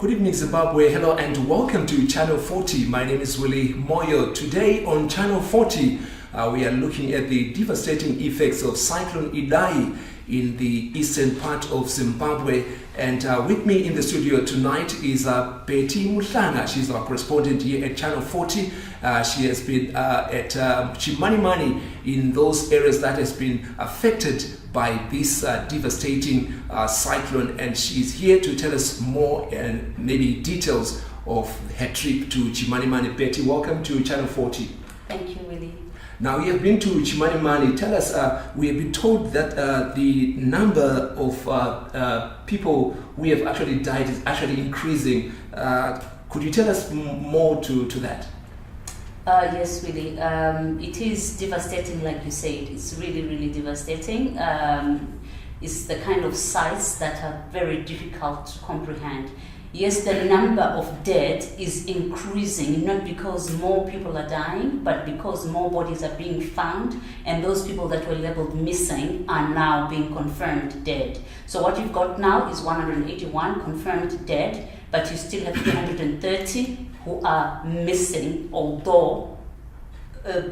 Good evening, Zimbabwe. Hello and welcome to Channel 40. My name is Willie Moyo. Today on Channel 40, we are looking at the devastating effects of Cyclone Idai in the eastern part of Zimbabwe. And with me in the studio tonight is Betty Muhlanga. She's our correspondent here at Channel 40. She has been at Chimanimani in those areas that has been affected by this devastating cyclone, and she's here to tell us more and maybe details of her trip to Chimanimani. Betty, welcome to Channel 40. Thank you, Willie. Now, you have been to Chimanimani. Tell us, we have been told that the number of people who have actually died is actually increasing. Could you tell us more to that? Yes, Willie. It is devastating, like you said. It's really, really devastating. It's the kind of sights that are very difficult to comprehend. Yes, the number of dead is increasing, not because more people are dying, but because more bodies are being found, and those people that were labeled missing are now being confirmed dead. So what you've got now is 181 confirmed dead, but you still have 330 who are missing, although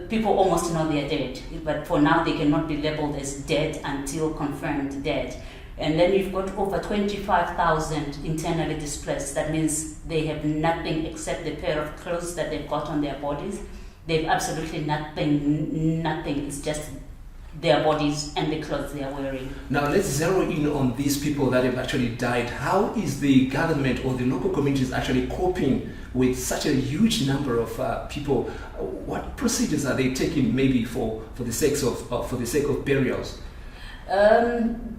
people almost know they are dead. But for now, they cannot be labeled as dead until confirmed dead. And then you've got over 25,000 internally displaced. That means they have nothing except the pair of clothes that they've got on their bodies. They've absolutely nothing. It's just their bodies and the clothes they are wearing. Now let's zero in on these people that have actually died. How is the government or the local communities actually coping with such a huge number of people? What procedures are they taking, maybe for the sake of burials?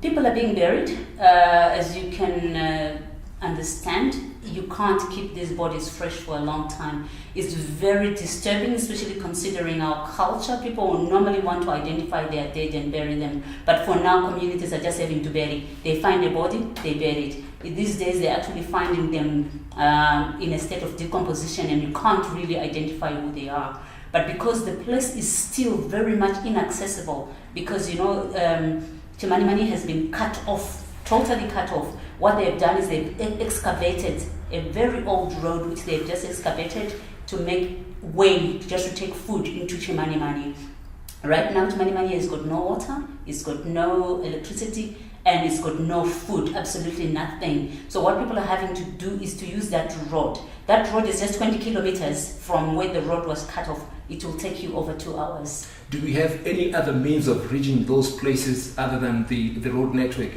People are being buried. As you can understand, you can't keep these bodies fresh for a long time. It's very disturbing, especially considering our culture. People normally want to identify their dead and bury them, but for now, communities are just having to bury. They find a body, they bury it. These days, they're actually finding them in a state of decomposition, and you can't really identify who they are. But because the place is still very much inaccessible, because Chimanimani has been cut off, totally cut off. What they have done is they've excavated a very old road, which they've just excavated to make way just to take food into Chimanimani. Right now, Chimanimani has got no water, it's got no electricity, and it's got no food, absolutely nothing. So what people are having to do is to use that road. That road is just 20 kilometers from where the road was cut off. It will take you over 2 hours. Do we have any other means of reaching those places other than the road network?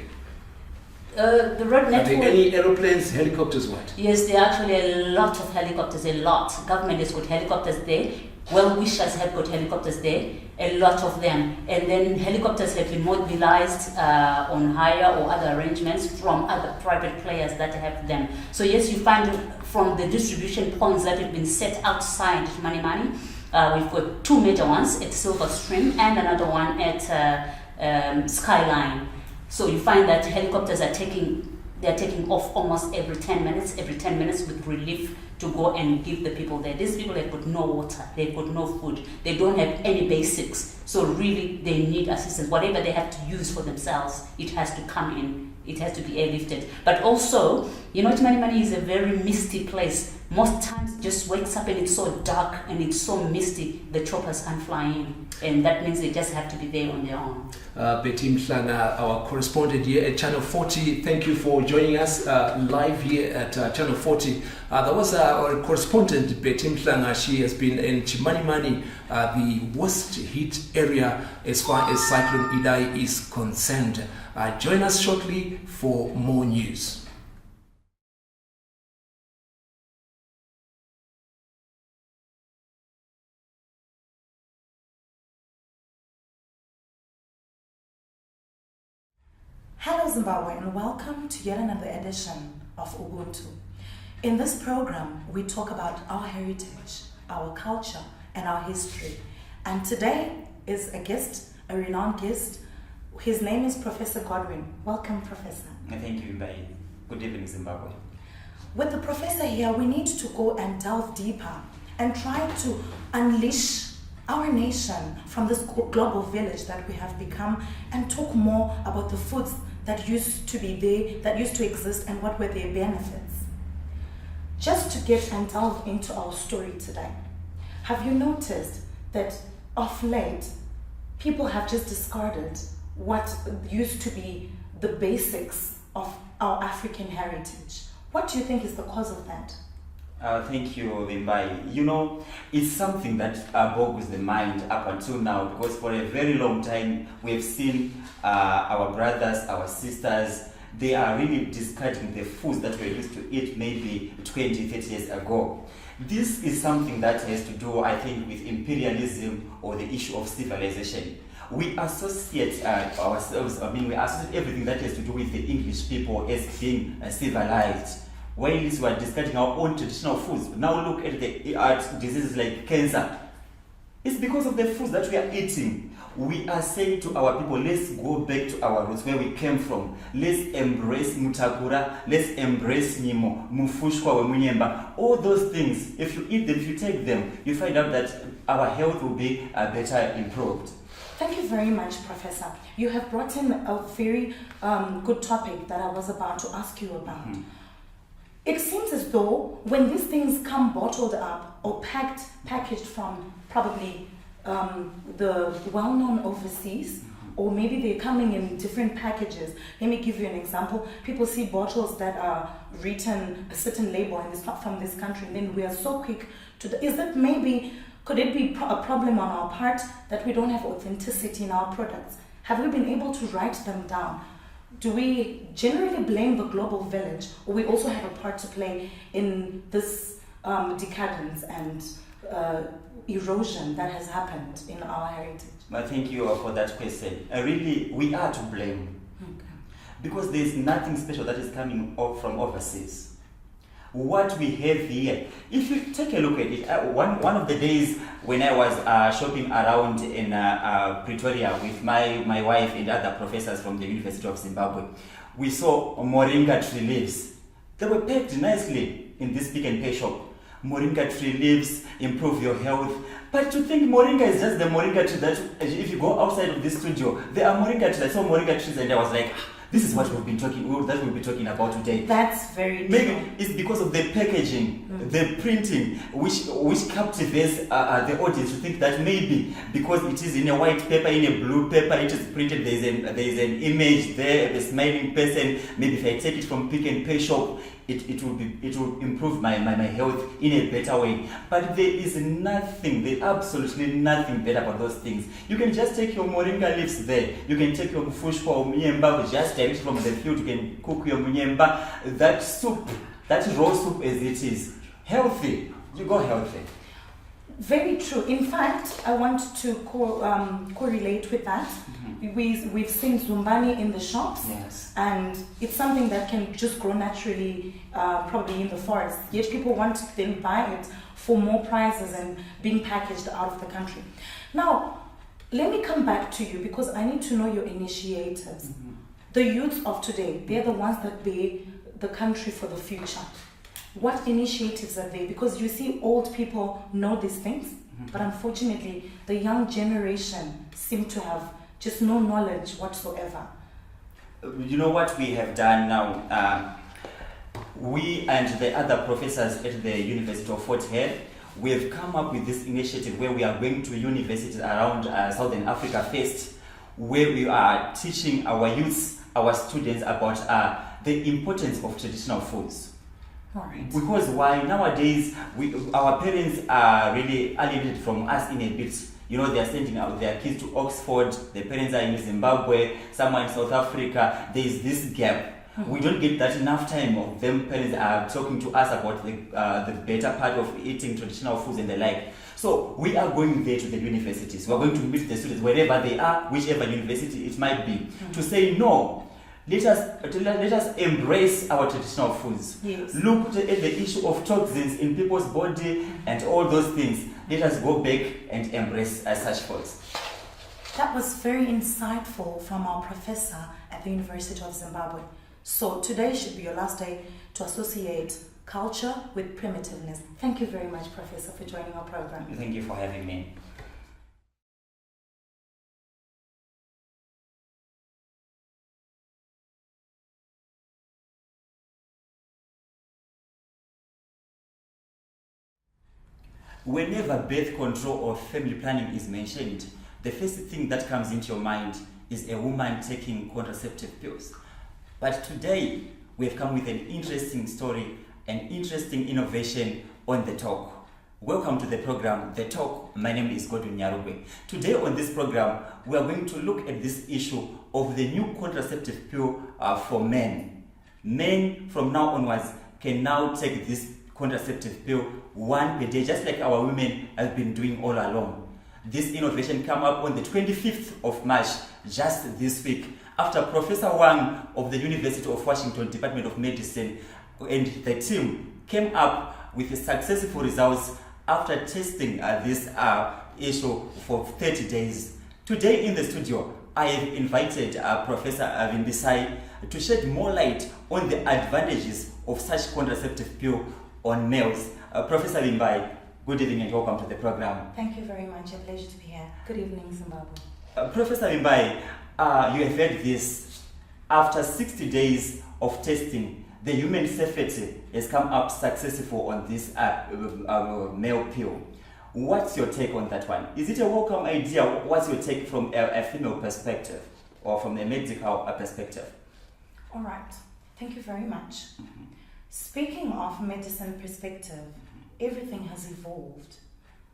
The road network. Are there any aeroplanes, helicopters, what? Yes, there are actually a lot of helicopters, a lot. Government has got helicopters there. Well-wishers have got helicopters there, a lot of them. And then helicopters have been mobilized on hire or other arrangements from other private players that have them. So yes, you find from the distribution points that have been set outside Chimanimani, we've got 2 major ones at Silver Stream and another one at Skyline. So you find that helicopters are taking off almost every 10 minutes with relief to go and give the people there. These people have got no water, they've got no food, they don't have any basics. So really they need assistance. Whatever they have to use for themselves, it has to come in. It has to be airlifted. But also, Chimanimani is a very misty place. Most times it just wakes up and it's so dark and it's so misty, the choppers can't fly in. And that means they just have to be there on their own. Betty Muhlanga, our correspondent here at Channel 40, thank you for joining us live here at Channel 40. That was our correspondent, Betty Muhlanga. She has been in Chimanimani, the worst hit area as far as Cyclone Idai is concerned. Join us shortly for more news. Hello Zimbabwe, and welcome to yet another edition of Ubuntu. In this program, we talk about our heritage, our culture, and our history. And today is a renowned guest. His name is Professor Godwin. Welcome, Professor. Thank you, Vimbisayi. Good evening, Zimbabwe. With the professor here, we need to go and delve deeper and try to unleash our nation from this global village that we have become and talk more about the foods that used to be there, that used to exist, and what were their benefits. just to get and delve into our story today, have you noticed that of late, people have just discarded what used to be the basics of our African heritage? What do you think is the cause of that? Thank you, Vimbisayi. You know, it's something that boggles the mind up until now, because for a very long time we've seen our brothers, our sisters, they are really discarding the foods that we used to eat maybe 20, 30 years ago. This is something that has to do, I think, with imperialism or the issue of civilization. We associate ourselves, we associate everything that has to do with the English people as being civilized. While we are discarding our own traditional foods. Now look at the diseases like cancer. It's because of the foods that we are eating. We are saying to our people, let's go back to our roots, where we came from. Let's embrace mutakura, let's embrace nimo, mufushwa we munyemba. All those things, if you eat them, if you take them, you find out that our health will be better improved. Thank you very much, Professor. You have brought in a very good topic that I was about to ask you about. Mm-hmm. It seems as though when these things come bottled up or packaged from probably the well-known overseas, or maybe they're coming in different packages. Let me give you an example. People see bottles that are written a certain label and it's not from this country, and then we are so quick to could it be a problem on our part that we don't have authenticity in our products? Have we been able to write them down? Do we generally blame the global village, or we also have a part to play in this decadence and erosion that has happened in our heritage? Well, thank you for that question. Really, we are to blame. Okay. Because there is nothing special that is coming up from overseas. What we have here, if you take a look at it, one of the days when I was shopping around in Pretoria with my wife and other professors from the University of Zimbabwe, we saw moringa tree leaves. They were packed nicely in this Pick and Pay shop. Moringa tree leaves improve your health. But to think moringa is just the moringa tree that, if you go outside of this studio, there are moringa trees. I saw moringa trees and I was like, this is what we'll be talking about today. That's very Maybe true. it's because of the packaging, the printing, which captivates the audience to think that maybe because it is in a white paper, in a blue paper, it is printed, there is an image there, a smiling person. Maybe if I take it from Pick and Pay shop, it will improve my health in a better way. But there is absolutely nothing better about those things. You can just take your moringa leaves there. You can take your mfushwa or munyemba, just direct from the field. You can cook your munyemba. That soup, that raw soup as it is, healthy. You go healthy. Very true. In fact, I want to correlate with that. We've seen zumbani in the shops, yes, and it's something that can just grow naturally, probably in the forest. Yet people want to then buy it for more prices and being packaged out of the country. Now, let me come back to you because I need to know your initiators. The youth of today, they're the ones that bear the country for the future. What initiatives are they? Because you see, old people know these things, but unfortunately, the young generation seem to have just no knowledge whatsoever. You know what we have done now? We and the other professors at the University of Fort Hare, we have come up with this initiative where we are going to universities around Southern Africa first, where we are teaching our youths, our students about the importance of traditional foods. All right. Because why nowadays our parents are really alienated from us in a bit. You know, they are sending out their kids to Oxford, the parents are in Zimbabwe, somewhere in South Africa. There is this gap. We don't get that enough time of them parents are talking to us about the better part of eating traditional foods and the like. So we are going there to the universities. We are going to meet the students wherever they are, whichever university it might be, to say no. Let us embrace our traditional foods. Yes. Look at the issue of toxins in people's body and all those things. Let us go back and embrace such foods. That was very insightful from our professor at the University of Zimbabwe. So today should be your last day to associate culture with primitiveness. Thank you very much, Professor, for joining our program. Thank you for having me. whenever birth control or family planning is mentioned, the first thing that comes into your mind is a woman taking contraceptive pills. But today, we have come with an interesting story, an interesting innovation on The Talk. Welcome to the program, The Talk. My name is Godwin Nyarugwe. Today on this program, we are going to look at this issue of the new contraceptive pill for men. Men from now onwards can now take this contraceptive pill one per day, just like our women have been doing all along. This innovation came up on the 25th of March, just this week, after Professor Wang of the University of Washington Department of Medicine and the team came up with successful results after testing this issue for 30 days. Today in the studio, I have invited Professor Vimbisayi to shed more light on the advantages of such contraceptive pill on males. Professor Vimbisayi, good evening and welcome to the program. Thank you very much. A pleasure to be here. Good evening, Zimbabwe. Professor Vimbisayi, you have heard this. After 60 days of testing, the human safety has come up successful on this male pill. What's your take on that one? Is it a welcome idea? What's your take from a female perspective or from a medical perspective? All right. Thank you very much. Speaking of medicine perspective, everything has evolved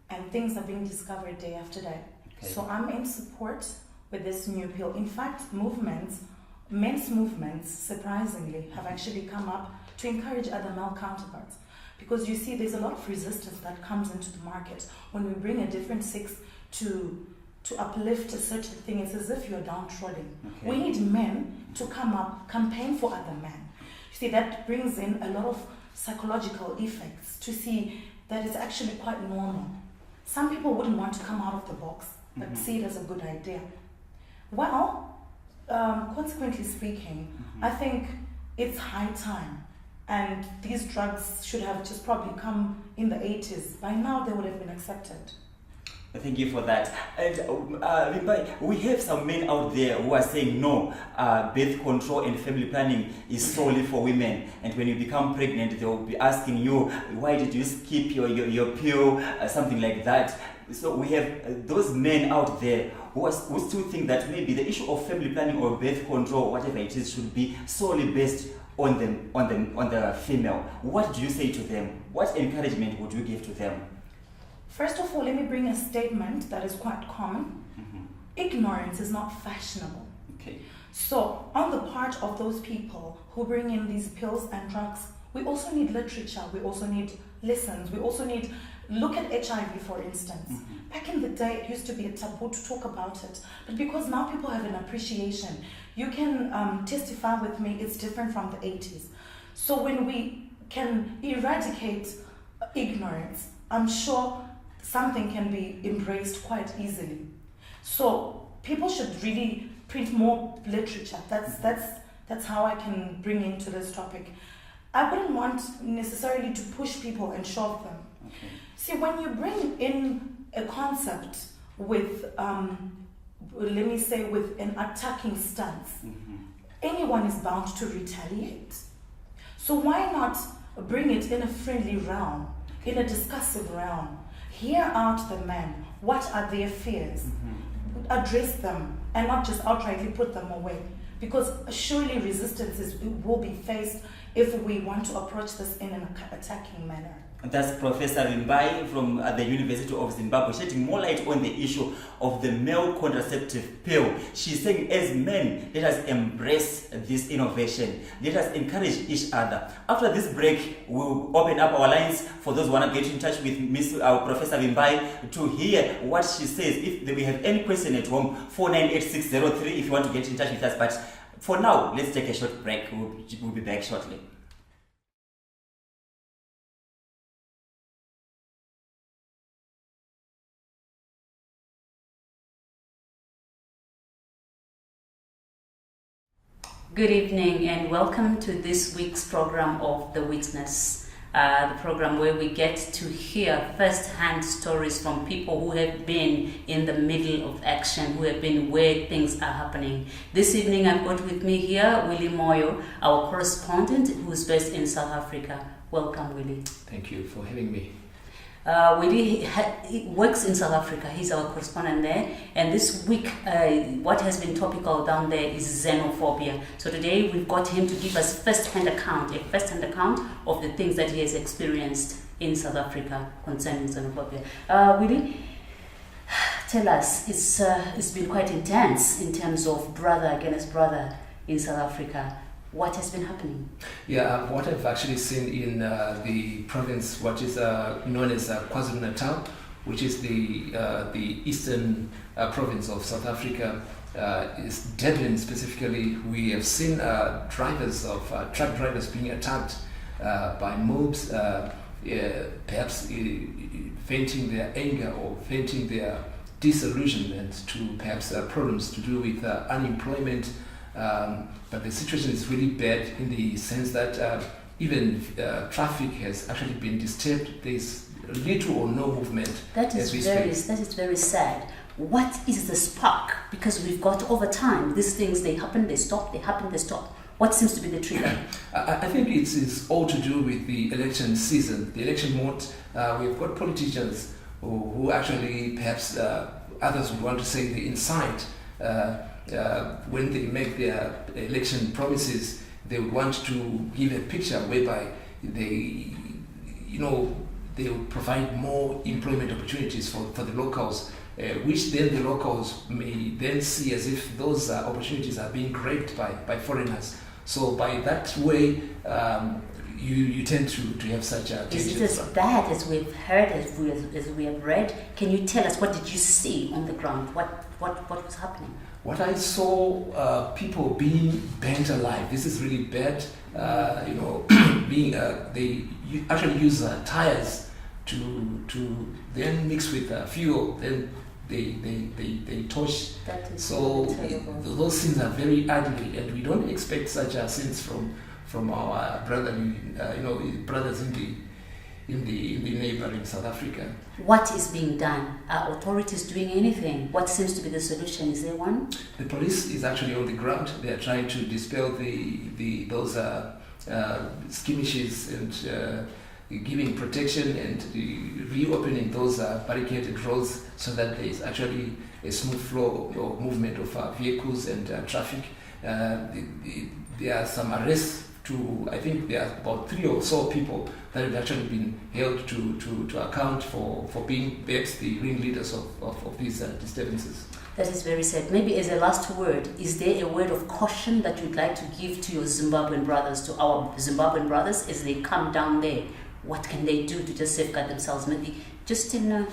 and things are being discovered day after day. Okay. So I'm in support with this new pill. In fact, men's movements, surprisingly, have actually come up to encourage other male counterparts. Because you see, there's a lot of resistance that comes into the market when we bring a different sex to uplift a certain thing. It's as if you're downtrodden. Okay. We need men to come up, campaign for other men. You see, that brings in a lot of psychological effects to see that it's actually quite normal. Some people wouldn't want to come out of the box, but see it as a good idea. Well, consequently speaking, I think it's high time. And these drugs should have just probably come in the 80s. By now, they would have been accepted. Thank you for that. And we have some men out there who are saying no, birth control and family planning is solely for women. And when you become pregnant, they will be asking you, why did you skip your pill, something like that. So we have those men out there who still think that maybe the issue of family planning or birth control, whatever it is, should be solely based on the female. What do you say to them? What encouragement would you give to them? First of all, let me bring a statement that is quite common. Ignorance is not fashionable. Okay. So, on the part of those people who bring in these pills and drugs, we also need literature, we also need lessons, we also need, look at HIV for instance. Back in the day, it used to be a taboo to talk about it, but because now people have an appreciation, you can testify with me, it's different from the 80s. So when we can eradicate ignorance, I'm sure something can be embraced quite easily. So people should really print more literature. That's how I can bring into this topic. I wouldn't want necessarily to push people and shove them. Okay. See, when you bring in a concept with, let me say, with an attacking stance, anyone is bound to retaliate. So why not bring it in a friendly realm, in a discussive realm? Hear out the men. What are their fears? Address them and not just outrightly put them away. Because surely resistance will be faced if we want to approach this in an attacking manner. That's Professor Vimbisayi from the University of Zimbabwe, shedding more light on the issue of the male contraceptive pill. She's saying, as men, let us embrace this innovation. Let us encourage each other. After this break, we'll open up our lines for those who want to get in touch with Professor Vimbisayi to hear what she says. If we have any question at home, 498603 if you want to get in touch with us. But for now, let's take a short break. We'll be back shortly. Good evening and welcome to this week's program of The Witness, the program where we get to hear first-hand stories from people who have been in the middle of action, who have been where things are happening. This evening I've got with me here Willie Moyo, our correspondent who's based in South Africa. Welcome, Willie. Thank you for having me. He works in South Africa. He's our correspondent there. And this week, what has been topical down there is xenophobia. So today we've got him to give us a first-hand account of the things that he has experienced in South Africa concerning xenophobia. Willie, tell us, it's been quite intense in terms of brother against brother in South Africa. What has been happening? Yeah, what I've actually seen in the province, what is known as KwaZulu-Natal, which is the eastern province of South Africa, is Durban specifically. We have seen drivers of truck drivers being attacked by mobs, perhaps venting their anger or venting their disillusionment to perhaps problems to do with unemployment. But the situation is really bad in the sense that even traffic has actually been disturbed. There's little or no movement. That is very sad. What is the spark? Because we've got over time, these things, they happen, they stop, they happen, they stop. What seems to be the trigger? I think it's all to do with the election season, the election mode. We've got politicians who actually, perhaps others would want to say, they incite. When they make their election promises, they would want to give a picture whereby they will provide more employment opportunities for the locals, which then the locals may then see as if those opportunities are being grabbed by foreigners. So by that way, you tend to have such a tension. Is it as bad as we've heard, as we have read? Can you tell us, what did you see on the ground? What was happening? What I saw, people being burnt alive. This is really bad. Being they actually use tires to then mix with fuel. Then they torch. So those scenes are very ugly, and we don't expect such scenes from our brothers in the neighboring South Africa. What is being done? Are authorities doing anything? What seems to be the solution? Is there one? The police is actually on the ground. They are trying to dispel those skirmishes and giving protection and reopening those barricaded roads so that there is actually a smooth flow or movement of vehicles and traffic. There are some arrests. I think there are about 3 or so people that have actually been held to account for being perhaps the ringleaders of these disturbances. That is very sad. Maybe as a last word, is there a word of caution that you'd like to give to your Zimbabwean brothers, to our Zimbabwean brothers as they come down there? What can they do to just safeguard themselves? Maybe just in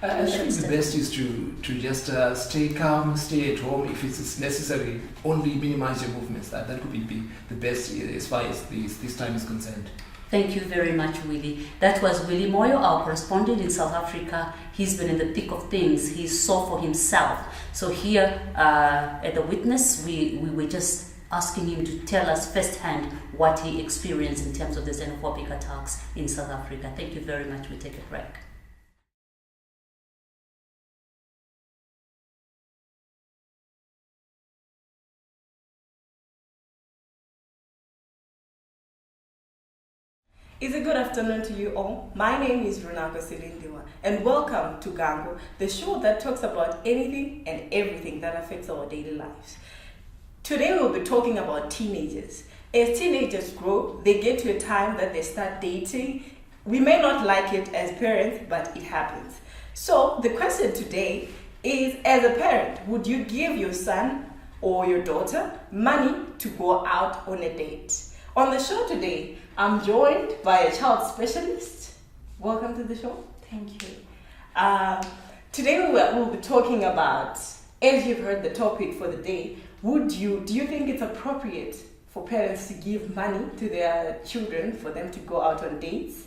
I think the best is to just stay calm, stay at home. If it's necessary, only minimize your movements. That could be the best as far as this time is concerned. Thank you very much, Willie. That was Willie Moyo, our correspondent in South Africa. He's been in the thick of things. He saw for himself. So here at The Witness, we were just asking him to tell us firsthand what he experienced in terms of the xenophobic attacks in South Africa. Thank you very much. We take a break. It's a good afternoon to you all. My name is Runako Silindiwa and welcome to Gango, the show that talks about anything and everything that affects our daily lives. Today we'll be talking about teenagers. As teenagers grow, they get to a time that they start dating. We may not like it as parents, but it happens. So the question today is, as a parent, would you give your son or your daughter money to go out on a date? On the show today, I'm joined by a child specialist. Welcome to the show. Thank you. Today we'll be talking about, as you've heard the topic for the day, do you think it's appropriate for parents to give money to their children for them to go out on dates?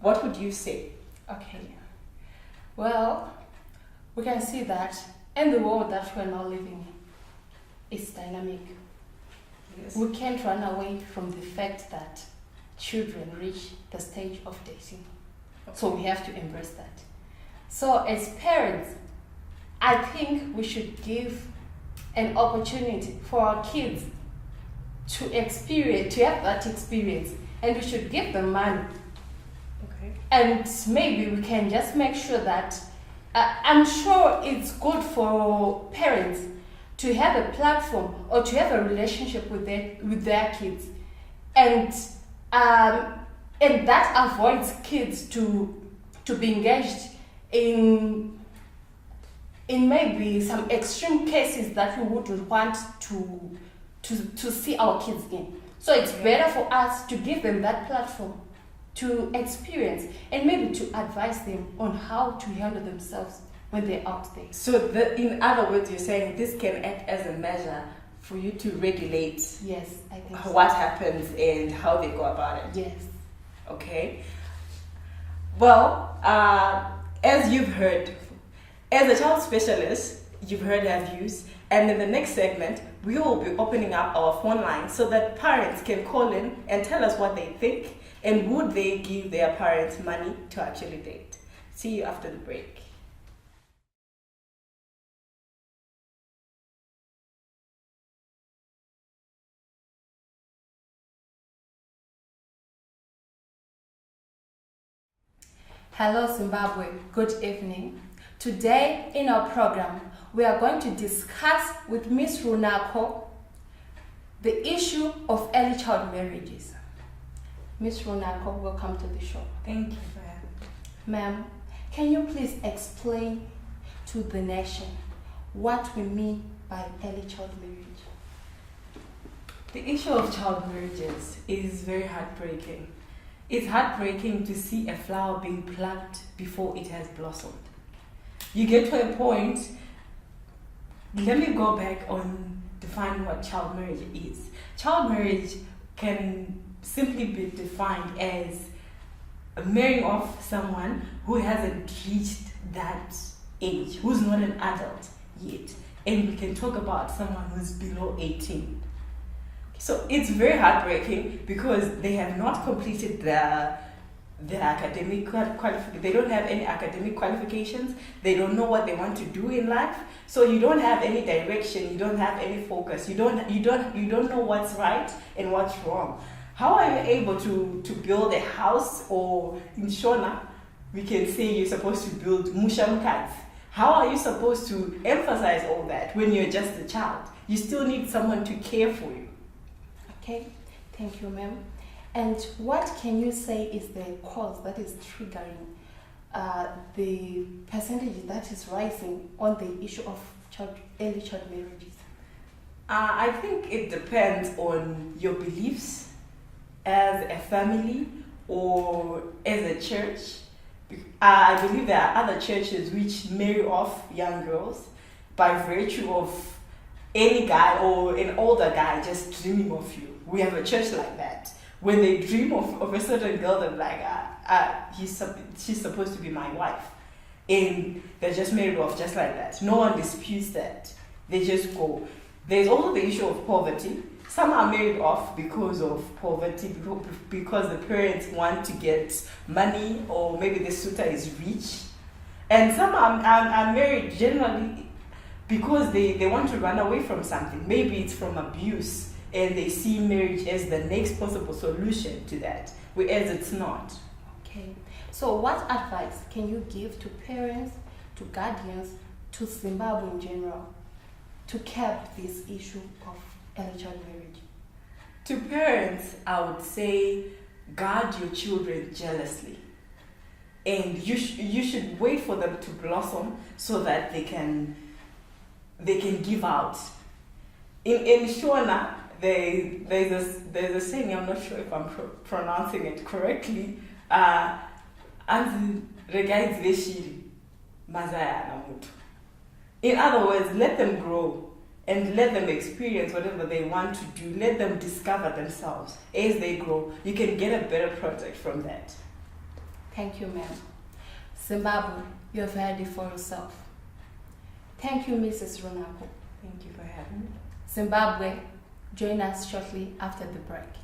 What would you say? Okay. Well, we can see that in the world that we're now living in, it's dynamic. Yes. We can't run away from the fact that children reach the stage of dating. So we have to embrace that. So as parents, I think we should give an opportunity for our kids to have that experience, and we should give them money Okay. And maybe we can just make sure that I'm sure it's good for parents to have a platform or to have a relationship with their kids, and that avoids kids to be engaged in maybe some extreme cases that we wouldn't want to see our kids in. So it's better for us to give them that platform to experience and maybe to advise them on how to handle themselves when they're out there. So, in other words, you're saying this can act as a measure for you to regulate Yes, I think so. what happens and how they go about it. Yes. Okay. Well, as you've heard, as a child specialist, you've heard our views, and in the next segment, we will be opening up our phone line so that parents can call in and tell us what they think and would they give their parents money to actually date. See you after the break. Hello Zimbabwe, good evening. Today in our program, we are going to discuss with Ms. Runako the issue of early child marriages. Ms. Runako, welcome to the show. Thank you for having me. Ma'am, can you please explain to the nation what we mean by early child marriage? The issue of child marriages is very heartbreaking. It's heartbreaking to see a flower being plucked before it has blossomed. You get to a point, let me go back on defining what child marriage is. Child marriage can simply be defined as marrying off someone who hasn't reached that age, who's not an adult yet. And we can talk about someone who's below 18. So it's very heartbreaking because they have not completed their academic qualifications. They don't have any academic qualifications. They don't know what they want to do in life. So you don't have any direction. You don't have any focus. You don't know what's right and what's wrong. How are you able to build a house, or in Shona, we can say you're supposed to build mushamkats. How are you supposed to emphasize all that when you're just a child? You still need someone to care for you. Okay, thank you, ma'am. And what can you say is the cause that is triggering the percentage that is rising on the issue of early child marriages? I think it depends on your beliefs as a family or as a church. I believe there are other churches which marry off young girls by virtue of any guy or an older guy just dreaming of you. We have a church like that. When they dream of a certain girl, they're like, she's supposed to be my wife. And they're just married off just like that. No one disputes that. They just go. There's also the issue of poverty. Some are married off because of poverty, because the parents want to get money, or maybe the suitor is rich. And some are married generally because they want to run away from something. Maybe it's from abuse, and they see marriage as the next possible solution to that, whereas it's not. Okay. So what advice can you give to parents, to guardians, to Zimbabwe in general, to curb this issue of early child marriage? To parents, I would say guard your children jealously. And you should wait for them to blossom so that they can give out. In Shona, there's a saying, I'm not sure if I'm pronouncing it correctly. In other words, let them grow and let them experience whatever they want to do. Let them discover themselves as they grow. You can get a better product from that. Thank you, ma'am. Zimbabwe, you have heard it for yourself. Thank you, Mrs. Runako. Thank you for having me. Zimbabwe, join us shortly after the break.